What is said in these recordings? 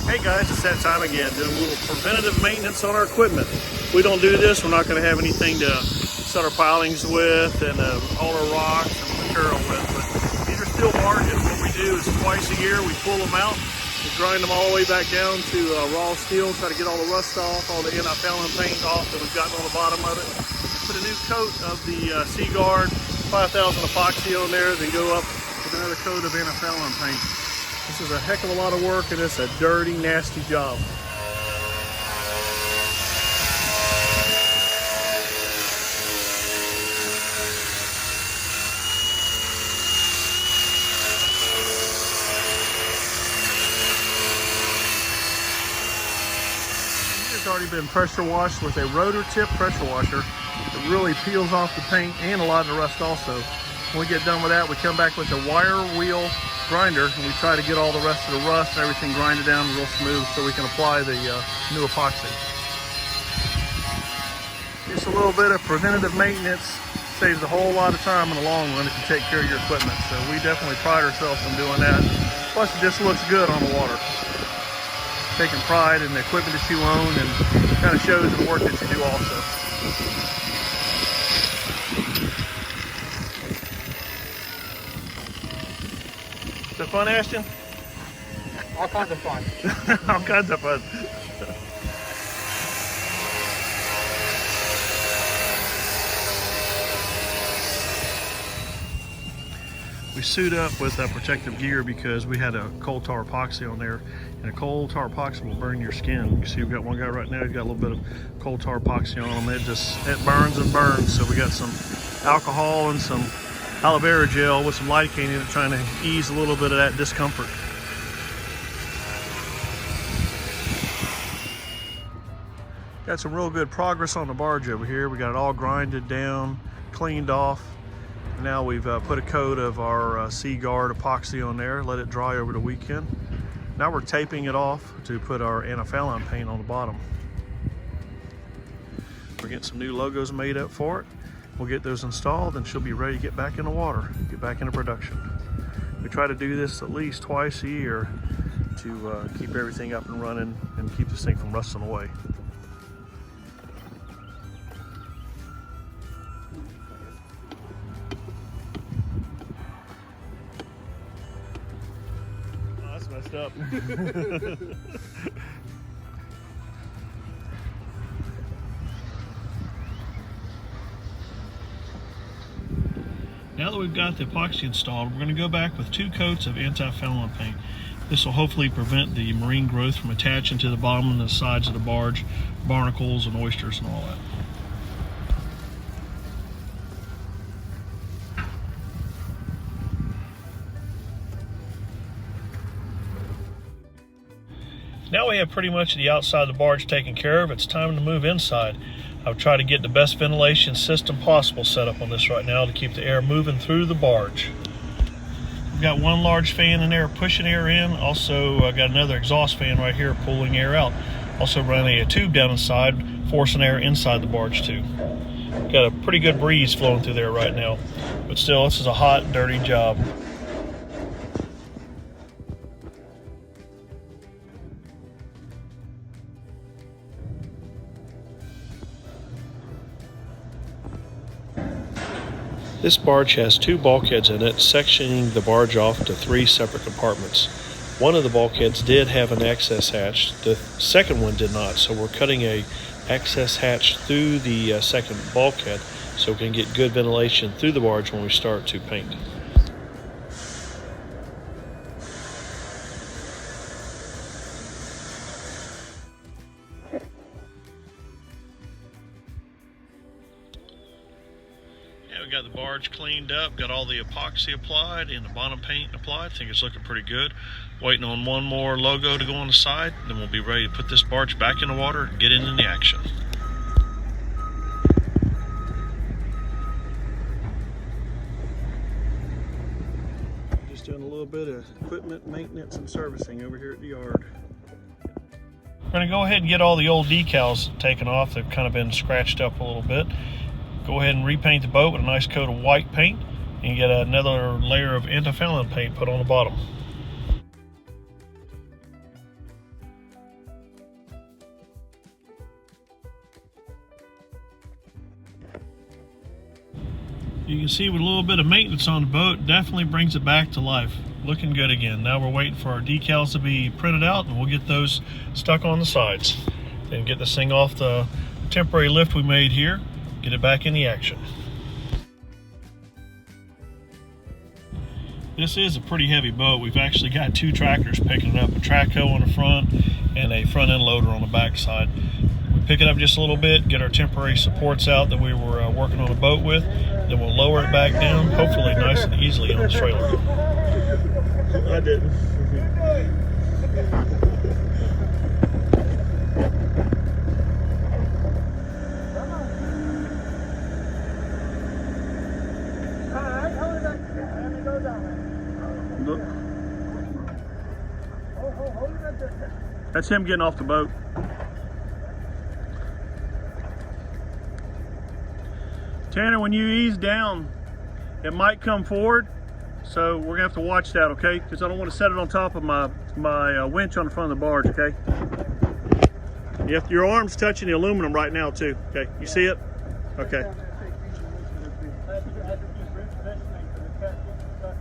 Hey guys, it's that time again, doing a little preventative maintenance on our equipment. If we don't do this, we're not going to have anything to set our pilings with and all our rocks and material with. But these are still barges. What we do is twice a year we pull them out, we grind them all the way back down to raw steel, try to get all the rust off, all the anti-fouling paint off that we've gotten on the bottom of it. Put a new coat of the Guard 5000 epoxy on there, then go up with another coat of anti-fouling paint. This is a heck of a lot of work, and it's a dirty, nasty job. It's already been pressure washed with a rotor tip pressure washer. It really peels off the paint and a lot of the rust also. When we get done with that, we come back with a wire wheel grinder and we try to get all the rest of the rust and everything grinded down real smooth so we can apply the new epoxy. Just a little bit of preventative maintenance saves a whole lot of time in the long run if you take care of your equipment. So we definitely pride ourselves on doing that. Plus it just looks good on the water. Taking pride in the equipment that you own and kind of shows the work that you do also. Is it fun, Ashton? All kinds of fun. All kinds of fun. We suit up with protective gear because we had a coal tar epoxy on there, and a coal tar epoxy will burn your skin. You can see we've got one guy right now, he's got a little bit of coal tar epoxy on him. It burns and burns. So we got some alcohol and some aloe vera gel with some lidocaine in it, trying to ease a little bit of that discomfort. Got some real good progress on the barge over here. We got it all grinded down, cleaned off. Now we've put a coat of our Guard epoxy on there, let it dry over the weekend. Now we're taping it off to put our anti-fouling paint on the bottom. We're getting some new logos made up for it. We'll get those installed and she'll be ready to get back in the water, get back into production. We try to do this at least twice a year to keep everything up and running and keep this thing from rusting away. Oh, that's messed up. Now that we've got the epoxy installed, we're going to go back with 2 coats of anti-fouling paint. This will hopefully prevent the marine growth from attaching to the bottom and the sides of the barge, barnacles and oysters and all that. Now we have pretty much the outside of the barge taken care of. It's time to move inside. I've tried to get the best ventilation system possible set up on this right now to keep the air moving through the barge. We've got one large fan in there pushing air in. Also I've got another exhaust fan right here pulling air out. Also running a tube down inside, forcing air inside the barge too. Got a pretty good breeze flowing through there right now. But still, this is a hot, dirty job. This barge has 2 bulkheads in it, sectioning the barge off to 3 separate compartments. One of the bulkheads did have an access hatch, the second one did not, so we're cutting a access hatch through the second bulkhead so we can get good ventilation through the barge when we start to paint. We got the barge cleaned up, got all the epoxy applied and the bottom paint applied. I think it's looking pretty good. Waiting on one more logo to go on the side, then we'll be ready to put this barge back in the water and get into the action. Just doing a little bit of equipment maintenance and servicing over here at the yard. We're going to go ahead and get all the old decals taken off. They've kind of been scratched up a little bit. Go ahead and repaint the boat with a nice coat of white paint and get another layer of anti-fouling paint put on the bottom. You can see with a little bit of maintenance on the boat, definitely brings it back to life. Looking good again. Now we're waiting for our decals to be printed out, and we'll get those stuck on the sides. Then get this thing off the temporary lift we made here, get it back in the action. This is a pretty heavy boat. We've actually got 2 tractors picking it up, a track hoe on the front and a front end loader on the back side. We pick it up just a little bit, get our temporary supports out that we were working on the boat with, then we'll lower it back down, hopefully nice and easily on the trailer. I didn't. Look. That's him getting off the boat. Tanner, when you ease down, it might come forward, so we're gonna have to watch that, okay? Because I don't want to set it on top of my winch on the front of the barge, okay? Your arm's touching the aluminum right now too, okay? You see it? Okay.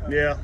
Yeah.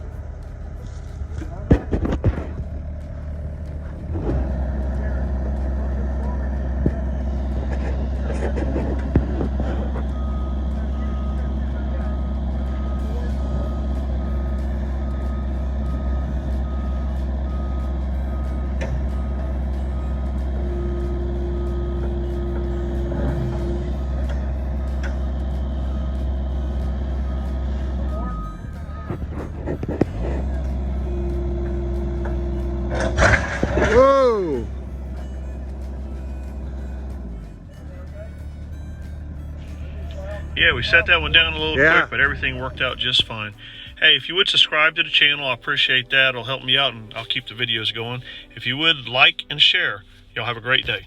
Whoa! Yeah, we set that one down a little quick, but everything worked out just fine. Hey, if you would subscribe to the channel, I appreciate that. It'll help me out and I'll keep the videos going. If you would like and share, y'all have a great day.